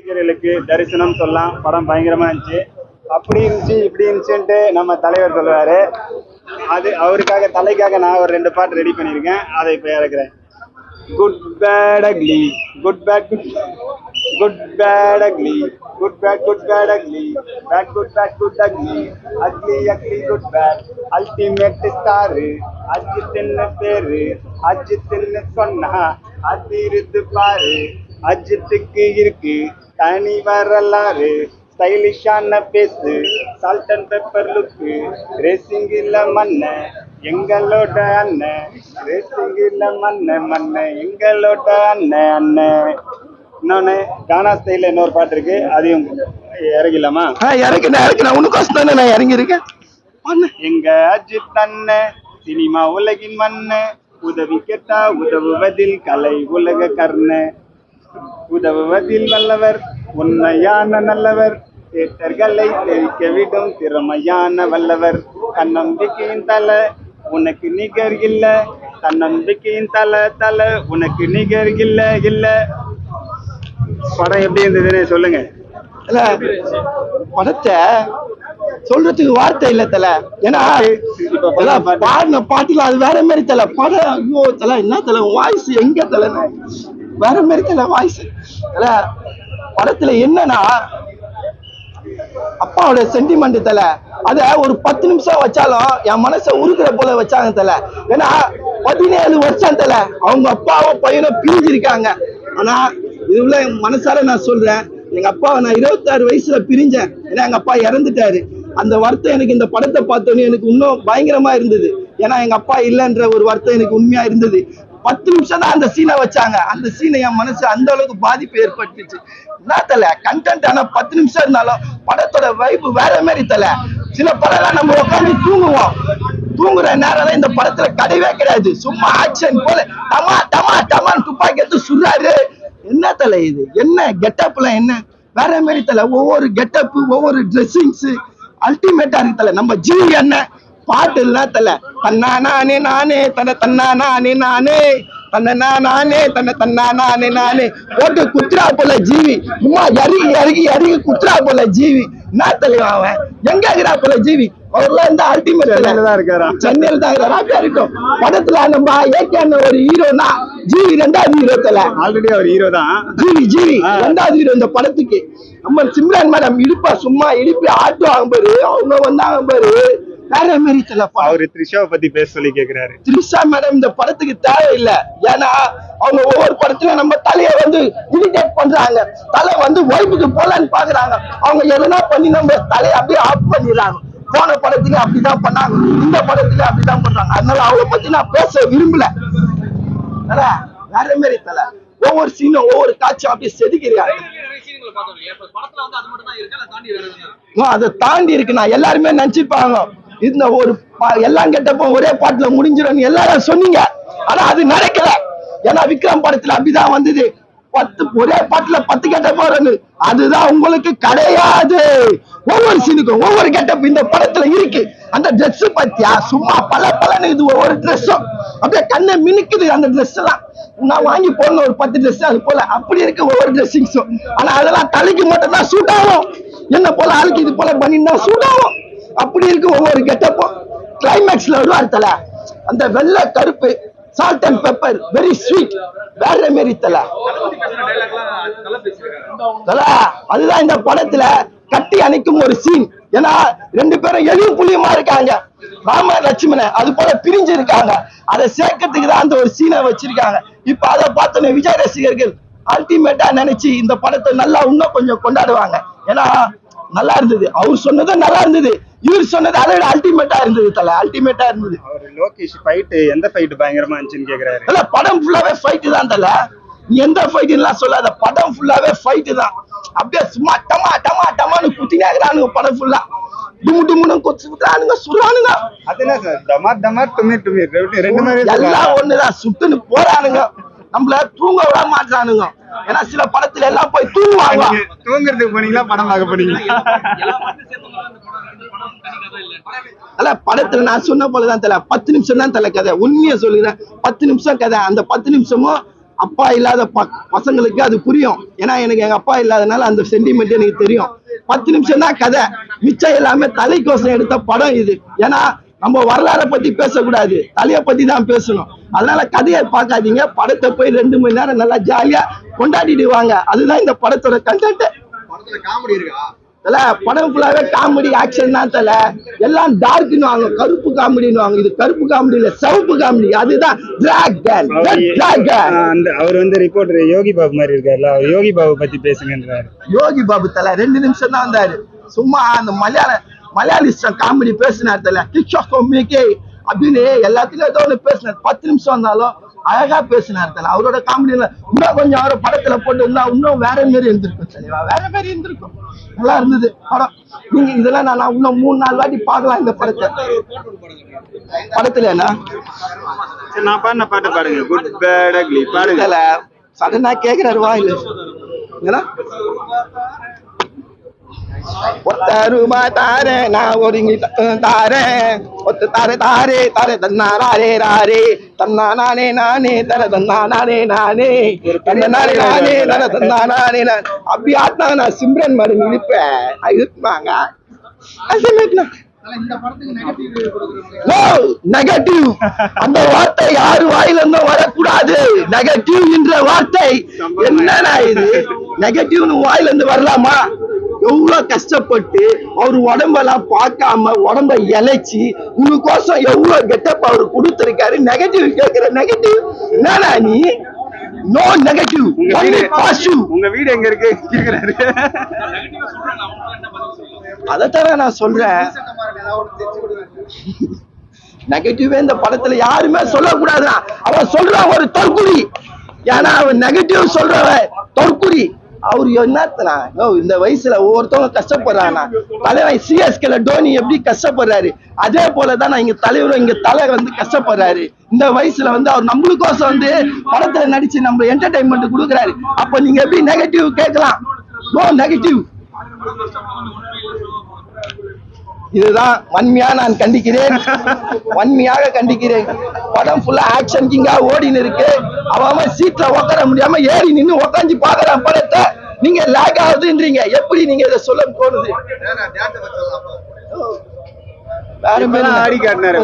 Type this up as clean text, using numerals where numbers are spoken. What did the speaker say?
ரசிகர்களுக்கு தரிசனம் சொல்லலாம். படம் பயங்கரமா இருந்துச்சு. அப்படி இருந்துச்சு இப்படி இருந்துச்சுன்ட்டு நம்ம தலைவர் சொல்லுவாரு. அது அவருக்காக தலைக்காக நான் ஒரு 2 பாட்டு ரெடி பண்ணியிருக்கேன். அதை இப்போ இறக்குறேன். Good bad ugly, good bad good bad ugly, good bad ugly, bad good ugly, ugly ugly good bad, ultimate star அஜித்ன்னு பேரு, அஜித்ன்னு சொன்னா அதிருது பாரு, அஜித்துக்கு இருக்கு தனி வரலாறு, ஸ்டைலிஷான பேசு, salt and pepper look, racing இல்ல மண்ண எங்களோட அண்ணன், ரேசிங் இல்ல மண்ண எங்களோட அண்ணன். இன்னொன்னு கானா ஸ்டைல இன்னொரு பாட்டு இருக்கு, அதையும் இறங்கிடலாமா? இறக்கிறேன் உனக்கு நான் இறங்கியிருக்கேன். எங்க அஜித் அண்ணன் சினிமா உலகின் மண்ண, உதவி கேட்டா உதவுவதில் கலை உலக கர்ண, உதவுவதில் வல்லவர் உண்மையான நல்லவர், தேட்டர்களை தெரிக்க விடும் திறமையான வல்லவர், தன்னம்பிக்கையின் தலை உனக்கு நிகர் இல்ல, தன்னம்பிக்கையின் தலை உனக்கு நிகர் இல்ல. படம் எப்படி இருந்ததுன்னு சொல்லுங்க. படத்தை சொல்றதுக்கு வார்த்தை இல்ல தல. ஏன்னா பாடின பாட்டுல அது வேற மாதிரி தல. படம் ஐயோ தல, என்ன தல வாய்ஸ் எங்க தல வேற மாதிரி தல வாய்ஸ் தல. படத்துல என்னன்னா அப்பாவோட சென்டிமெண்ட் தல. அத ஒரு 10 நிமிஷம் வச்சாலும் என் மனசை உருக்குற போல வச்சாங்க தல. ஏன்னா 17 வருஷம் தல அவங்க அப்பாவும் பையனும் பிரிஞ்சிருக்காங்க. ஆனா இதுல மனசார நான் சொல்றேன், எங்க அப்பாவை நான் 26 வயசுல பிரிஞ்சேன். ஏன்னா எங்க அப்பா இறந்துட்டாரு. அந்த வருத்தம் எனக்கு இந்த படத்தை பார்த்தோன்னே எனக்கு இன்னும் பயங்கரமா இருந்தது. ஏன்னா எங்க அப்பா இல்லைன்ற ஒரு வருத்தம் எனக்கு உண்மையா இருந்தது. 10 நிமிஷம் தான் அந்த சீனை வச்சாங்க. அந்த சீனை என் மனசு அந்த அளவுக்கு பாதிப்பு ஏற்பட்டுச்சு. என்ன தல கண்டென்ட், ஆனா 10 நிமிஷம் இருந்தாலும் படத்தோட வைப்பு வேற மாதிரி தல. சில படம் நம்ம உட்காந்து தூங்குவோம், தூங்குற நேரம் இந்த படத்துல கிடையவே கிடையாது. சும்மா ஆக்ஷன் போல டமா டமா டமான்னு துப்பாக்கி எடுத்து சுடுறாரு. என்ன தலை இது, என்ன கெட்டப்ல என்ன வேற மாதிரி தலை. ஒவ்வொரு கெட்டப்பு ஒவ்வொரு ட்ரெஸ்ஸிங்ஸ் அல்டிமேட்டா இருக்கு தலை. நம்ம ஜீவி என்ன பாட்டு இல்ல தலை. தன்னா நானே நானே தன்னா நானே நானே நானே போட்டு குத்துறா போல ஜீவி. சும்மா இறங்கி குத்துறா போல ஜீவி. என்ன தலைவா அவன் எங்க இருக்கிறா போல ஜீவி. அவர்லாம் இந்த அல்டிமேட் சென்னையில் தான் இருக்கும். படத்துல நம்ம ஏற்கான ஒரு ஹீரோனா ஜீவி 2வது ஹீரோ தல. ஆல்ரெடி அவர் ஹீரோ தான். ஜீவி 2வது ஹீரோ இந்த படத்துக்கு. நம்ம சிம்ரன் மேடம் இடுப்பா சும்மா இடுப்பி ஆட்டுவாங்க பாரு, அவங்க வந்தாங்க பாரு வேற மாதிரி தல. அவரு த்ரிஷாவை பத்தி பேச சொல்லி கேக்குறாரு. த்ரிஷா மேடம் இந்த படத்துக்கு தேவையில்லை. ஏன்னா அவங்க ஒவ்வொரு படத்துல நம்ம தலைய இரிட்டேட் பண்றாங்க. தலை ஒய்ஃபுக்கு போலான்னு பாக்குறாங்க. அவங்க எதனா பண்ணி நம்ம தலையை அப்படியே ஆஃப் பண்ணிடுறாங்க. போன படத்துல அப்படிதான் பண்ணாங்க, இந்த படத்துல அப்படிதான் பண்றாங்க. அதனால அவளை பத்தி நான் பேச விரும்பல. வேற மாதிரி தலை. ஒவ்வொரு சீனும் ஒவ்வொரு காட்சியும் அப்படியே செதுக்கிறாங்க. அதை தாண்டி இருக்கு. நான் எல்லாருமே நினைச்சிருப்பாங்க இந்த ஒரு எல்லாம் கெட்டப்போ ஒரே பாட்டுல முடிஞ்சிடும் எல்லாரும் சொன்னீங்க. ஆனா அது நடக்கல. ஏன்னா விக்ரம் படத்துல அப்படிதான் வந்தது. 10 ஒரே பாட்டுல 10 கெட்டப் போறது அதுதான் உங்களுக்கு கிடையாது. ஒவ்வொரு சீனுக்கும் ஒவ்வொரு கெட்டப் இந்த படத்துல இருக்கு. அந்த ட்ரெஸ் பத்தியா சும்மா பல இது ஒவ்வொரு ட்ரெஸ்ஸும் அப்படியே கண்ணை மினுக்குது. அந்த ட்ரெஸ் எல்லாம் நான் வாங்கி போடணும் ஒரு 10 ட்ரெஸ் அது போல அப்படி இருக்கு ஒவ்வொரு ட்ரெஸ்ஸிங்ஸும். ஆனா அதெல்லாம் தலைக்கு மட்டும் தான் சூட் ஆகும். என்ன போல ஆளுக்கு இது போல பண்ணினா சூட் ஆகும். அப்படி இருக்கு ஒவ்வொரு கெட்டப்பும். கிளைமேக்ஸ்ல வருவார் தல, அந்த வெள்ளை கருப்பு salt and pepper very sweet வேற மாரி தல. அதுதான் இந்த படத்துல கட்டி அணைக்கும் ஒரு சீன். ஏன்னா 2 பேரும் எளியும் புள்ளியுமா இருக்காங்க, ராம லட்சுமணன் அது போல பிரிஞ்சு இருக்காங்க. அதை சேர்க்கறதுக்கு தான் அந்த ஒரு சீனை வச்சிருக்காங்க. இப்ப அதை பார்த்தோன்னே விஜய் ரசிகர்கள் அல்டிமேட்டா நினைச்சு இந்த படத்தை நல்லா இன்னும் கொஞ்சம் கொண்டாடுவாங்க. ஏன்னா நல்லா இருந்தது. அவர் சொன்னதும் நல்லா இருந்தது, இவர் சொன்னது அதை விட அல்டிமேட்டா இருந்தது தல. அல்டிமேட்டா இருந்தது. லோகேஷ் ஃபைட் எந்த ஃபைட் பயங்கரமா இருந்துச்சுன்னு கேக்குறாரு. இல்ல படம் ஃபுல்லாவே ஃபைட் தான் தல. நீ எந்த ஃபைட்லாம் சொல்லாத, படம் ஃபுல்லாவே ஃபைட் தான். அப்படியே சும்மா டமா டமா டமான்னு குத்தினாங்க படம் ஃபுல்லா. டுமுன்னு கொச்சுறானுங்க சுடுறானுங்க. அது என்ன சார் டமார் டமார் டுமீர் ரெண்டு மாதிரி எல்லாம் ஒண்ணுதான். சுட்டுன்னு போறானுங்க, நம்மள தூங்க விட மாட்டானுங்க. ஏன்னா சில படத்துல எல்லாம் போய் தூங்குவாங்க. தூங்குறதுக்கு போனீங்களா படம் பார்க்க போனீங்களா? அல்ல படத்துல நான் சொன்ன போலதான் தல 10 நிமிஷம் தான் தல கதை. உண்மையை சொல்லுறேன் 10 நிமிஷம் கதை. அந்த 10 நிமிஷமும் அப்பா இல்லாத பசங்களுக்கு அது புரியும். ஏன்னா எனக்கு எங்க அப்பா இல்லாதனால அந்த சென்டிமெண்ட் எனக்கு தெரியும். 10 நிமிஷம் தான் கதை, மிச்சம் எல்லாமே தலைக்கோசம் எடுத்த படம் இது. ஏன்னா நம்ம வரலாறை பத்தி பேசக்கூடாது, தலையை பத்தி தான் பேசணும். அதனால கதையை பார்க்காதீங்க, படத்தை போய் 2 மணி நேரம் நல்லா ஜாலியா கொண்டாடிட்டு வாங்க. அதுதான் இந்த படத்தோட கண்டென்ட். படம் ஃபுல்லாவே காமெடி ஆக்ஷன் தான் தல. எல்லாம் டார்க்னு வாங்க, கருப்பு காமெடின்னு வாங்க. இது கருப்பு காமெடி இல்ல, சிவப்பு காமெடி. அதுதான் டிராகன். அவர் வந்து ரிப்போர்ட்டர் யோகி பாபு மாதிரி இருக்காருல்ல, அவர் யோகி பாபு பத்தி பேசுங்கன்றாரு. யோகி பாபு தல 2 நிமிஷம் தான் வந்தாரு. சும்மா அந்த மலையாளிஸ்ட் காமெடி பேசினார் தல. அப்படின்னு எல்லாத்துலயும் ஏதோ ஒண்ணு பேசினார். 10 நிமிஷம் வந்தாலும் அழகா பேசினார் தல. அவரோட காமெடியில இன்னும் கொஞ்சம் அவரை படத்துல போட்டு இருந்தா இன்னும் வேற மாதிரி இருந்திருக்கும் சரிவா, வேற மாதிரி இருந்திருக்கும். நல்லா இருந்தது படம். நீங்க இதெல்லாம் நான் இன்னும் 3-4 வாட்டி பார்க்கலாம் இந்த படத்தை. படத்துல என்ன நான் பாடின பாட்டு பாடுங்க, குட் பேட் அக்லி பாடுங்க. சடனா கேக்குறாரு வாயில ஒத்தருமா தாரே நான் ஒருங்கி தாரேன் ஒத்து தாரே தாரே தாரே தன்னா ராரே ராரே தன்னா நானே நானே தர தன்னா நானே நானே தன்ன நானே நானே தர தன்னா நானே நான். அப்படி ஆட்டினா நான் சிம்ரன் மாதிரி இழுப்பேன். இருப்பாங்க நெகட்டிவ். அந்த வார்த்தை யாரு வாயில இருந்தும் வரக்கூடாது. நெகட்டிவ் என்ற வார்த்தை என்னன்னா இது நெகட்டிவ்னு வாயில இருந்து வரலாமா? எவ்வளவு கஷ்டப்பட்டு அவர் உடம்பெல்லாம் பார்க்காம உடம்ப இழைச்சி உனக்கோசம் எவ்வளவு கெட்டப் அவர் கொடுத்திருக்காரு. நெகட்டிவ் கேட்கிற நெகட்டிவ் என்னன்னா நீ? No negative, positive. உங்க வீடு எங்க இருக்கு கேக்குறாரு. அதத்தான் நான் சொல்றேன். நெகட்டிவ் இந்த படத்துல யாருமே சொல்லக்கூடாது. அவன் சொல்றான் ஒரு தற்குறி. ஏன்னா அவன் நெகட்டிவ் சொல்றவன் தற்குறி. அவரு என்னத்தனா இந்த வயசுல ஒவ்வொருத்தவங்க கஷ்டப்படுறானா? தலைவன் சிஎஸ்கேல டோனி எப்படி கஷ்டப்படுறாரு, அதே போலதான் நான் இங்க தலைவரும் இங்க தலை வந்து கஷ்டப்படுறாரு. இந்த வயசுல வந்து அவர் நம்மளுக்கோசம் வந்து படத்துல நடிச்சு நம்ம என்டர்டைன்மெண்ட் கொடுக்குறாரு. அப்ப நீங்க எப்படி நெகட்டிவ் கேட்கலாம்? No negative. இதுதான் வன்மையா நான் கண்டிக்கிறேன், வன்மையாக கண்டிக்கிறேன். படம் ஃபுல்லா ஆக்ஷன் கிங்கா ஓடின்னு இருக்கு. அவன் சீட்ல உட்கார முடியாம ஏறி நின்னு உட்காந்து பாக்குறான் படத்தை. நீங்க லேக் ஆகுதுன்றீங்க. எப்படி நீங்க இதை சொல்ல தோணுது? ஆடி காட்டினாரு.